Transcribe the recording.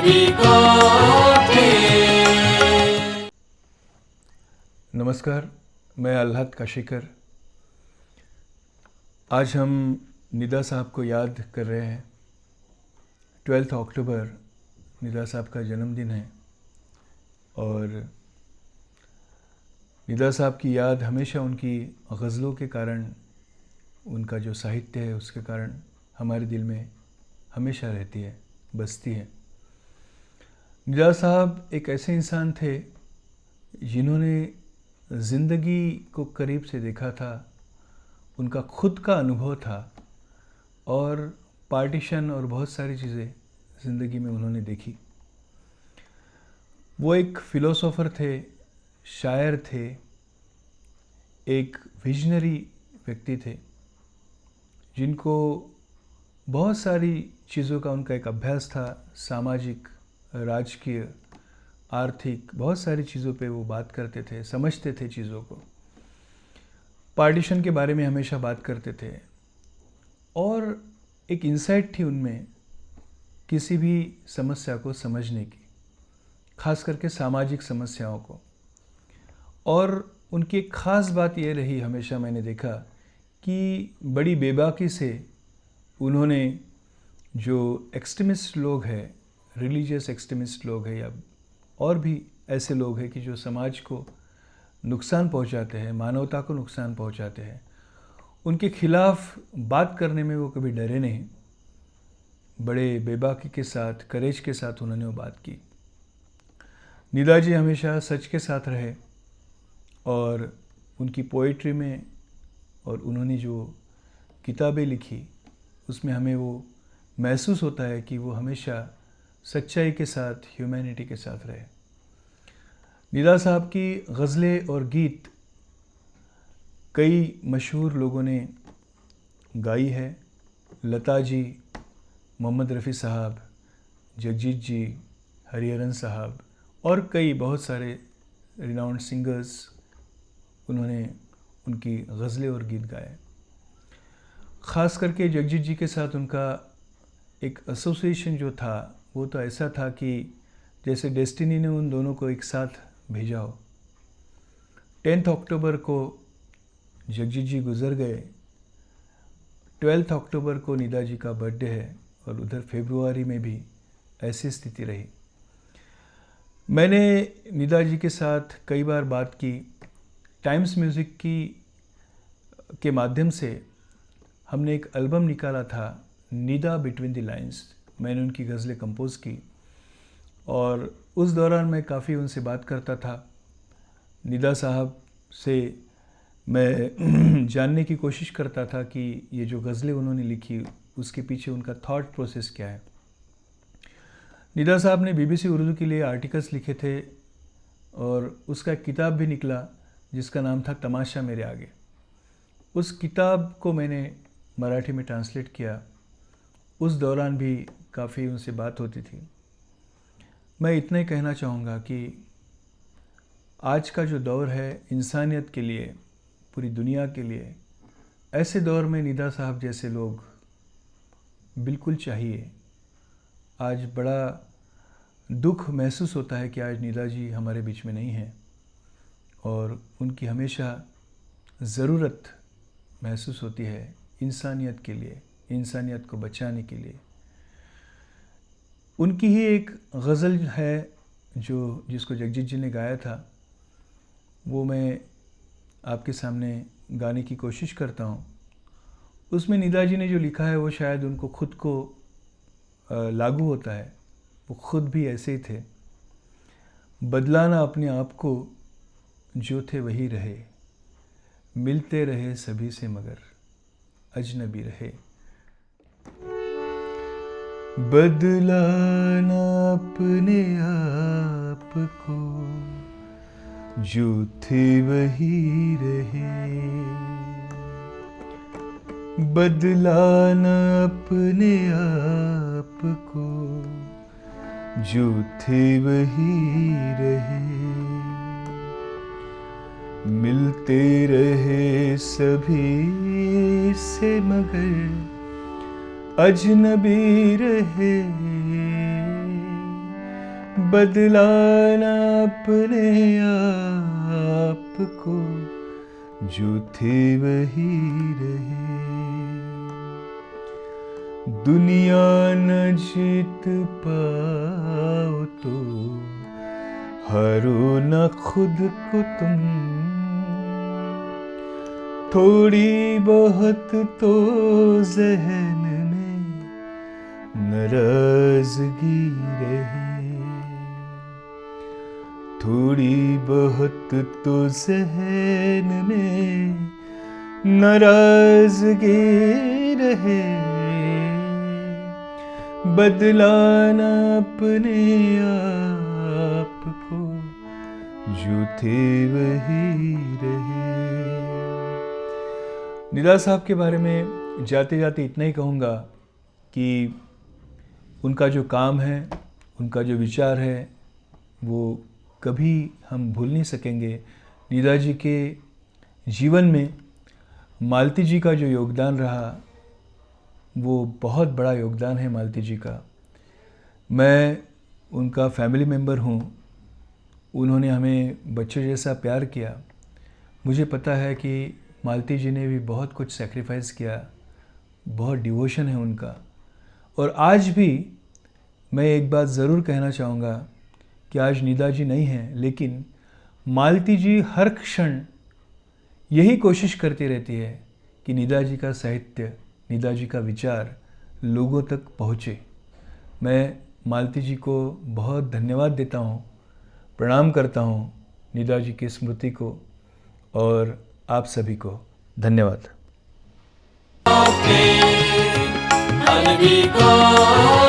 सभी को थे। नमस्कार, मैं अल्लाद काशिकर। आज हम निदा साहब को याद कर रहे हैं। 12 अक्टूबर निदा साहब का जन्मदिन है और निदा साहब की याद हमेशा उनकी गज़लों के कारण, उनका जो साहित्य है उसके कारण हमारे दिल में हमेशा रहती है, बसती है। निदा साहब एक ऐसे इंसान थे जिन्होंने ज़िंदगी को करीब से देखा था, उनका खुद का अनुभव था और पार्टीशन और बहुत सारी चीज़ें ज़िंदगी में उन्होंने देखी। वो एक फ़िलोसोफ़र थे, शायर थे, एक विजनरी व्यक्ति थे जिनको बहुत सारी चीज़ों का उनका एक अभ्यास था। सामाजिक, राजकीय, आर्थिक, बहुत सारी चीज़ों पे वो बात करते थे, समझते थे चीज़ों को। पार्टीशन के बारे में हमेशा बात करते थे और एक इंसाइट थी उनमें किसी भी समस्या को समझने की, खास करके सामाजिक समस्याओं को। और उनकी एक ख़ास बात ये रही, हमेशा मैंने देखा कि बड़ी बेबाकी से उन्होंने जो एक्सट्रीमिस्ट लोग हैं, रिलीजियस एक्सट्रीमिस्ट लोग हैं या और भी ऐसे लोग हैं कि जो समाज को नुकसान पहुंचाते हैं, मानवता को नुकसान पहुंचाते हैं, उनके खिलाफ बात करने में वो कभी डरे नहीं। बड़े बेबाकी के साथ, करेज के साथ उन्होंने वो बात की। निदा जी हमेशा सच के साथ रहे और उनकी पोइट्री में और उन्होंने जो किताबें लिखी उसमें हमें वो महसूस होता है कि वो हमेशा सच्चाई के साथ, ह्यूमैनिटी के साथ रहे। निदा साहब की गज़लें और गीत कई मशहूर लोगों ने गाई है। लता जी, मोहम्मद रफ़ी साहब, जगजीत जी, हरिहरन साहब और कई बहुत सारे रिनाउंड सिंगर्स, उन्होंने उनकी गज़लें और गीत गाए। ख़ास करके जगजीत जी के साथ उनका एक एसोसिएशन जो था वो तो ऐसा था कि जैसे डेस्टिनी ने उन दोनों को एक साथ भेजा हो। 10 अक्टूबर को जगजीत जी गुज़र गए, 12 अक्टूबर को निदा जी का बर्थडे है और उधर फरवरी में भी ऐसी स्थिति रही। मैंने निदा जी के साथ कई बार बात की। टाइम्स म्यूज़िक के माध्यम से हमने एक एल्बम निकाला था, निदा बिटवीन द लाइन्स। मैंने उनकी गज़लें कंपोज़ की और उस दौरान मैं काफ़ी उनसे बात करता था। निदा साहब से मैं जानने की कोशिश करता था कि ये जो गज़लें उन्होंने लिखी उसके पीछे उनका थॉट प्रोसेस क्या है। निदा साहब ने BBC उर्दू के लिए आर्टिकल्स लिखे थे और उसका एक किताब भी निकला जिसका नाम था तमाशा मेरे आगे। उस किताब को मैंने मराठी में ट्रांसलेट किया। उस दौरान भी काफ़ी उनसे बात होती थी। मैं इतना ही कहना चाहूँगा कि आज का जो दौर है इंसानियत के लिए, पूरी दुनिया के लिए, ऐसे दौर में निदा साहब जैसे लोग बिल्कुल चाहिए। आज बड़ा दुख महसूस होता है कि आज निदा जी हमारे बीच में नहीं हैं और उनकी हमेशा ज़रूरत महसूस होती है इंसानियत के लिए, इंसानियत को बचाने के लिए। उनकी ही एक गज़ल है जिसको जगजीत जी ने गाया था, वो मैं आपके सामने गाने की कोशिश करता हूँ। उसमें निदा जी ने जो लिखा है वो शायद उनको खुद को लागू होता है। वो खुद भी ऐसे ही थे। बदलाना अपने आप को, जो थे वही रहे, मिलते रहे सभी से मगर अजनबी रहे। बदलाना अपने आप को, जो थे वही रहे, बदलाना अपने आप को, जो थे वही रहे, मिलते रहे सभी से मगर अजनबी रहे, बदलाना अपने आप को, जो थे वही रहे। दुनिया न जीत पाओ तो हारो न खुद को तुम, थोड़ी बहुत तो ज़हन में नाराज़गी रहे। थोड़ी बहुत तो ज़हन में नाराज़गी रहे। बदलाना अपने आप को, जो थे वही रहे। निदा साहब के बारे में जाते जाते इतना ही कहूँगा कि उनका जो काम है, उनका जो विचार है, वो कभी हम भूल नहीं सकेंगे। निदा जी के जीवन में मालती जी का जो योगदान रहा, वो बहुत बड़ा योगदान है मालती जी का। मैं उनका फैमिली मेम्बर हूँ। उन्होंने हमें बच्चों जैसा प्यार किया। मुझे पता है कि मालती जी ने भी बहुत कुछ सैक्रिफाइस किया, बहुत डिवोशन है उनका। और आज भी मैं एक बात ज़रूर कहना चाहूँगा कि आज निदा जी नहीं हैं, लेकिन मालती जी हर क्षण यही कोशिश करती रहती है कि निदा जी का साहित्य, निदा जी का विचार लोगों तक पहुँचे। मैं मालती जी को बहुत धन्यवाद देता हूँ, प्रणाम करता हूँ निदा जी की स्मृति को, और आप सभी को धन्यवाद। अलविदा।